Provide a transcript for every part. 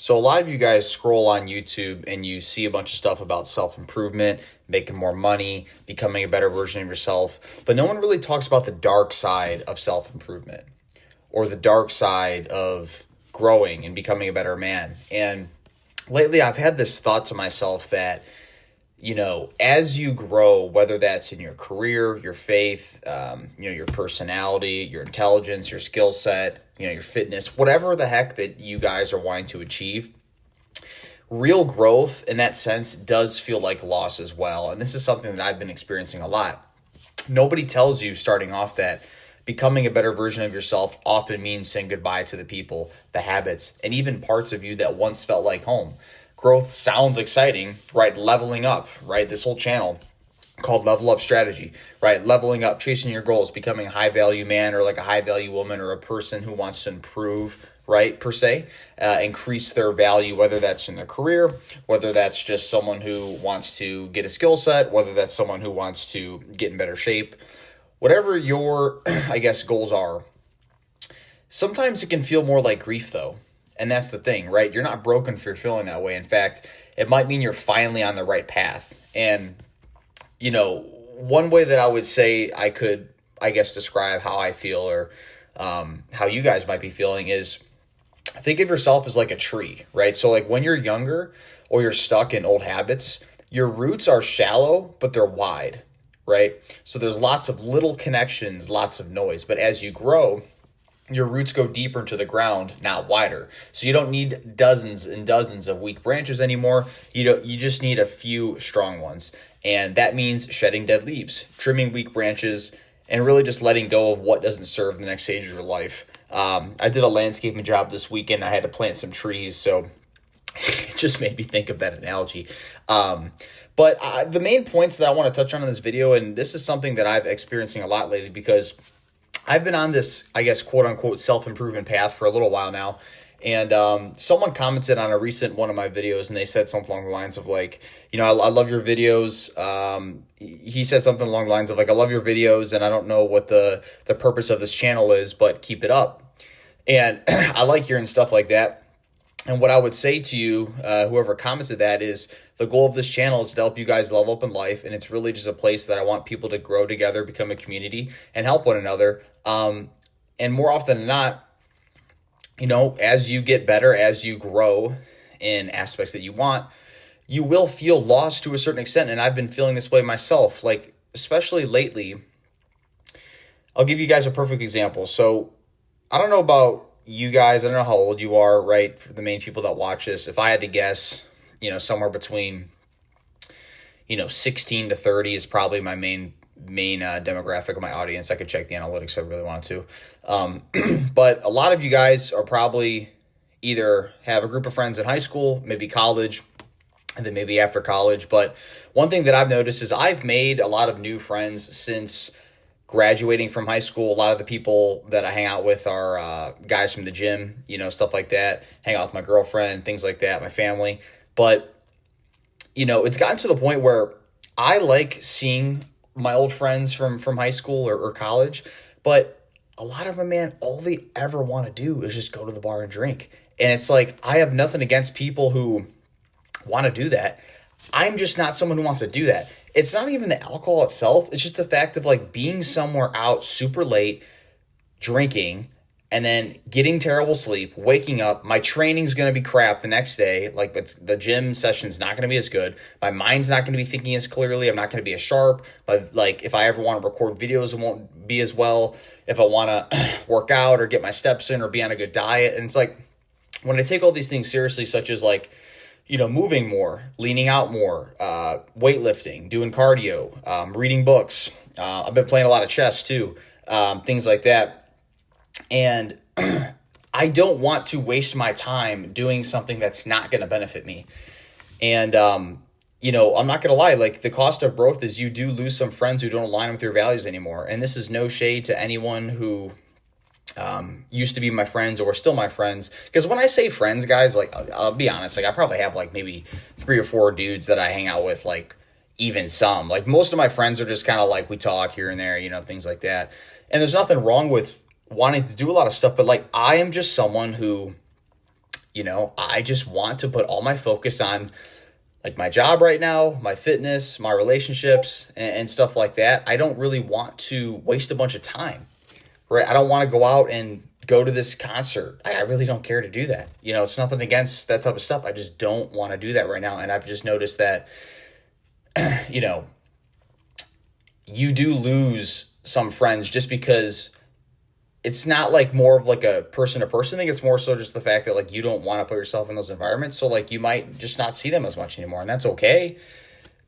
So a lot of you guys scroll on YouTube and you see a bunch of stuff about self-improvement, making more money, becoming a better version of yourself, but no one really talks about the dark side of self-improvement or the dark side of growing and becoming a better man. And lately I've had this thought to myself that, as you grow, whether that's in your career, your faith, your personality, your intelligence, your skill set, your fitness, whatever the heck that you guys are wanting to achieve, real growth in that sense does feel like loss as well. And this is something that I've been experiencing a lot. Nobody tells you starting off that becoming a better version of yourself often means saying goodbye to the people, the habits, and even parts of you that once felt like home. Growth sounds exciting, right? Leveling up, right? This whole channel called Level Up Strategy, right? Leveling up, chasing your goals, becoming a high value man or like a high value woman or a person who wants to improve, right? Per se, increase their value, whether that's in their career, whether that's just someone who wants to get a skill set, whether that's someone who wants to get in better shape, whatever your, goals are. Sometimes it can feel more like grief though. And that's the thing, right? You're not broken for feeling that way. In fact, it might mean you're finally on the right path. And, one way that I would say I could, describe how I feel or how you guys might be feeling is think of yourself as like a tree, right? So like when you're younger or you're stuck in old habits, your roots are shallow, but they're wide, right? So there's lots of little connections, lots of noise. But as you grow, your roots go deeper into the ground, not wider. So you don't need dozens and dozens of weak branches anymore. You just need a few strong ones. And that means shedding dead leaves, trimming weak branches, and really just letting go of what doesn't serve the next stage of your life. I did a landscaping job this weekend. I had to plant some trees, so it just made me think of that analogy. But the main points that I want to touch on in this video, and this is something that I've experiencing a lot lately because I've been on this, quote unquote, self-improvement path for a little while now. And someone commented on a recent one of my videos and they said something along the lines of like, I love your videos. He said something along the lines of like, I love your videos and I don't know what the purpose of this channel is, but keep it up. And I like hearing stuff like that. And what I would say to you, whoever commented that, is the goal of this channel is to help you guys level up in life. And it's really just a place that I want people to grow together, become a community, and help one another. And more often than not, as you get better, as you grow in aspects that you want, you will feel lost to a certain extent. And I've been feeling this way myself, like especially lately. I'll give you guys a perfect example. So I don't know about you guys. I don't know how old you are, right? For the main people that watch this, if I had to guess, somewhere between, 16 to 30 is probably my main demographic of my audience. I could check the analytics if I really wanted to. But a lot of you guys are probably either have a group of friends in high school, maybe college, and then maybe after college. But one thing that I've noticed is I've made a lot of new friends since graduating from high school. A lot of the people that I hang out with are guys from the gym, stuff like that. Hang out with my girlfriend, things like that, my family. But, it's gotten to the point where I like seeing my old friends from high school or college, but a lot of them, man, all they ever want to do is just go to the bar and drink. And it's like, I have nothing against people who want to do that. I'm just not someone who wants to do that. It's not even the alcohol itself. It's just the fact of like being somewhere out super late, drinking, and then getting terrible sleep, waking up. My training's going to be crap the next day. Like the gym session's not going to be as good. My mind's not going to be thinking as clearly. I'm not going to be as sharp. But like if I ever want to record videos, it won't be as well. If I want to work out or get my steps in or be on a good diet. And it's like when I take all these things seriously, such as like, moving more, leaning out more, weightlifting, doing cardio, reading books. I've been playing a lot of chess too, things like that. And I don't want to waste my time doing something that's not going to benefit me. And, I'm not going to lie, like the cost of growth is you do lose some friends who don't align with your values anymore. And this is no shade to anyone who used to be my friends or still my friends. Because when I say friends, guys, like I'll be honest, like I probably have like maybe 3 or 4 dudes that I hang out with, like even some. Like most of my friends are just kind of like we talk here and there, things like that. And there's nothing wrong with wanting to do a lot of stuff, but like I am just someone who I just want to put all my focus on like my job right now, my fitness, my relationships, and stuff like that. I don't really want to waste a bunch of time, right? I don't want to go out and go to this concert. I really don't care to do that. It's nothing against that type of stuff. I just don't want to do that right now. And I've just noticed that, you know, you do lose some friends just because it's not like more of like a person to person thing. It's more so just the fact that like you don't want to put yourself in those environments. So like you might just not see them as much anymore, and that's okay.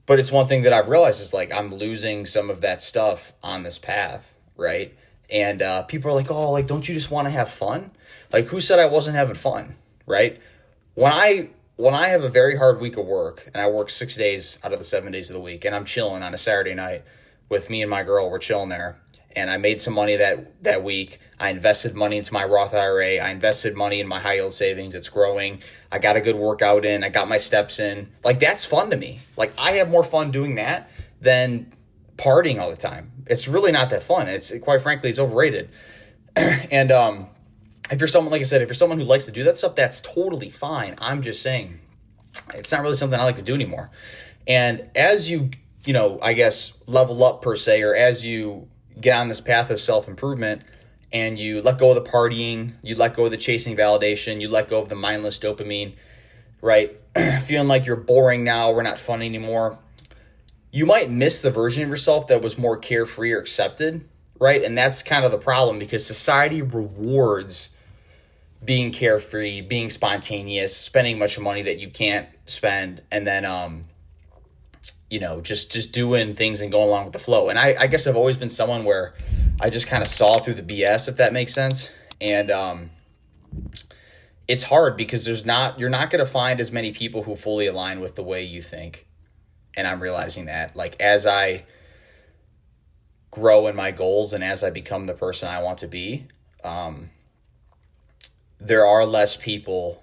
But it's one thing that I've realized is like I'm losing some of that stuff on this path, right? And people are like, oh, like don't you just want to have fun? Like who said I wasn't having fun, right? When I have a very hard week of work and I work 6 days out of the 7 days of the week and I'm chilling on a Saturday night with me and my girl, we're chilling there, and I made some money that week. I invested money into my Roth IRA. I invested money in my high yield savings. It's growing. I got a good workout in. I got my steps in. Like that's fun to me. Like I have more fun doing that than partying all the time. It's really not that fun. It's quite frankly, it's overrated. And if you're someone, like I said, if you're someone who likes to do that stuff, that's totally fine. I'm just saying it's not really something I like to do anymore. And as I guess level up per se, or as you get on this path of self-improvement and you let go of the partying, you let go of the chasing validation, you let go of the mindless dopamine, right? Feeling like you're boring now, we're not fun anymore. You might miss the version of yourself that was more carefree or accepted, right? And that's kind of the problem because society rewards being carefree, being spontaneous, spending much money that you can't spend, and then just doing things and going along with the flow. And I guess I've always been someone where I just kind of saw through the BS, if that makes sense. And it's hard because you're not going to find as many people who fully align with the way you think. And I'm realizing that like as I grow in my goals and as I become the person I want to be, there are less people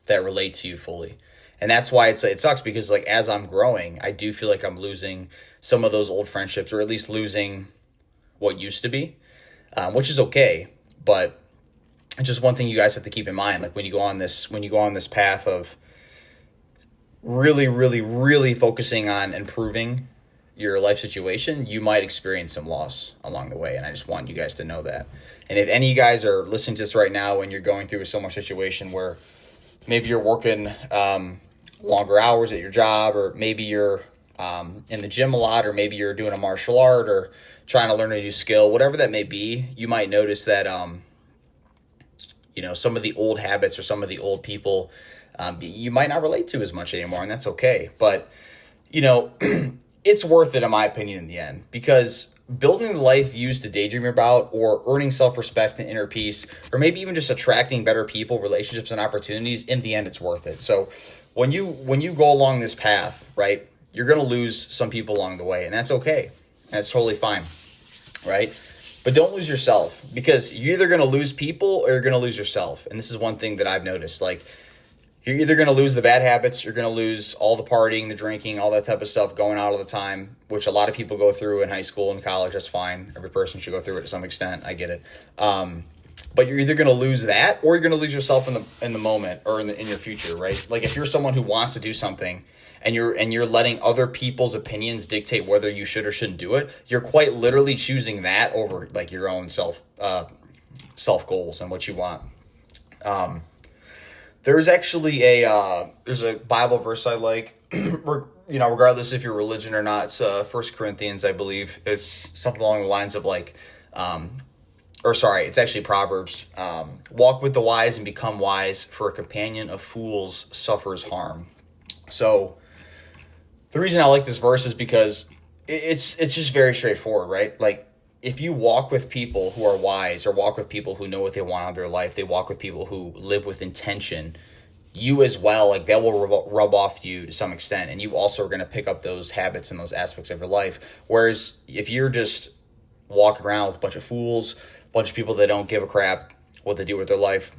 that relate to you fully. And that's why it sucks because like as I'm growing, I do feel like I'm losing some of those old friendships, or at least losing what used to be, which is okay. But it's just one thing you guys have to keep in mind. Like when you go on this path of really, really, really focusing on improving your life situation, you might experience some loss along the way. And I just want you guys to know that. And if any of you guys are listening to this right now and you're going through a similar situation where maybe you're working longer hours at your job, or maybe you're in the gym a lot, or maybe you're doing a martial art or trying to learn a new skill, whatever that may be, you might notice that, some of the old habits or some of the old people you might not relate to as much anymore, and that's okay. But, it's worth it in my opinion in the end, because building the life you used to daydream about, or earning self-respect and inner peace, or maybe even just attracting better people, relationships, and opportunities, in the end, it's worth it. So when you go along this path, right, you're going to lose some people along the way, and that's okay. That's totally fine, right? But don't lose yourself, because you're either going to lose people or you're going to lose yourself. And this is one thing that I've noticed. Like, you're either going to lose the bad habits, you're going to lose all the partying, the drinking, all that type of stuff, going out all the time, which a lot of people go through in high school and college. That's fine. Every person should go through it to some extent. I get it. But you're either going to lose that, or you're going to lose yourself in the moment, or in your future, right? Like if you're someone who wants to do something and you're letting other people's opinions dictate whether you should or shouldn't do it, you're quite literally choosing that over like your own self goals and what you want. There's actually there's a Bible verse I like, regardless if you're religion or not. It's 1 Corinthians, I believe. It's something along the lines of like, it's actually Proverbs. Walk with the wise and become wise, for a companion of fools suffers harm. So the reason I like this verse is because it's just very straightforward, right? Like, if you walk with people who are wise, or walk with people who know what they want out of their life, they walk with people who live with intention, you as well, like that will rub off you to some extent. And you also are going to pick up those habits and those aspects of your life. Whereas if you're just walking around with a bunch of fools, a bunch of people that don't give a crap what they do with their life,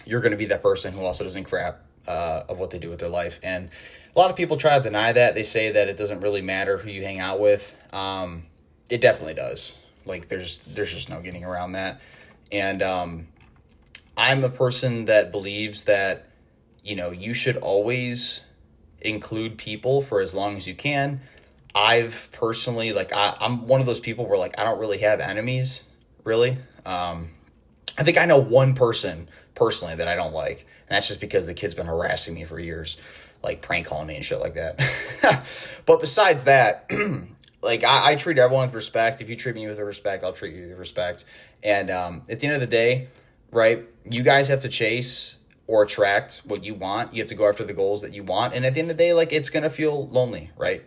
you're going to be that person who also doesn't crap of what they do with their life. And a lot of people try to deny that. They say that it doesn't really matter who you hang out with. It definitely does. Like there's just no getting around that. And I'm a person that believes that you should always include people for as long as you can. I've personally, like, I'm one of those people where, like, I don't really have enemies, really. I think I know one person personally that I don't like, and that's just because the kid's been harassing me for years, like prank calling me and shit like that. But besides that, like, I treat everyone with respect. If you treat me with respect, I'll treat you with respect. And at the end of the day, right, you guys have to chase or attract what you want. You have to go after the goals that you want. And at the end of the day, like, it's going to feel lonely, right?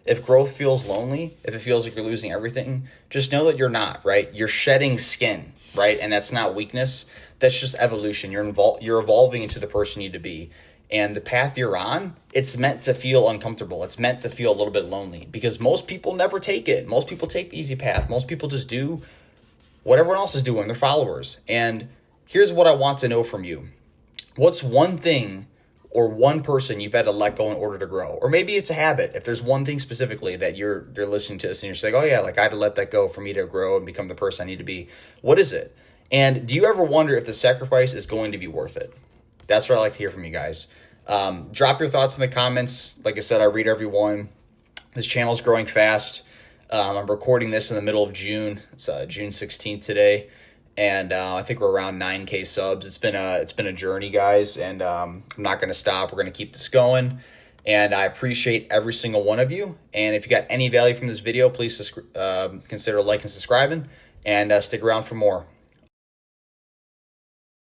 If growth feels lonely, if it feels like you're losing everything, just know that you're not, right? You're shedding skin, right? And that's not weakness. That's just evolution. You're evolving into the person you need to be. And the path you're on, it's meant to feel uncomfortable. It's meant to feel a little bit lonely because most people never take it. Most people take the easy path. Most people just do what everyone else is doing, their followers. And here's what I want to know from you. What's one thing or one person you've had to let go in order to grow? Or maybe it's a habit. If there's one thing specifically that you're listening to this and you're saying, oh yeah, like I had to let that go for me to grow and become the person I need to be. What is it? And do you ever wonder if the sacrifice is going to be worth it? That's what I like to hear from you guys. Drop your thoughts in the comments. Like I said, I read every one. This channel is growing fast. I'm recording this in the middle of June. It's June 16th today. And I think we're around 9K subs. It's been a journey, guys, and I'm not going to stop. We're going to keep this going, and I appreciate every single one of you. And if you got any value from this video, please consider liking and subscribing, and stick around for more.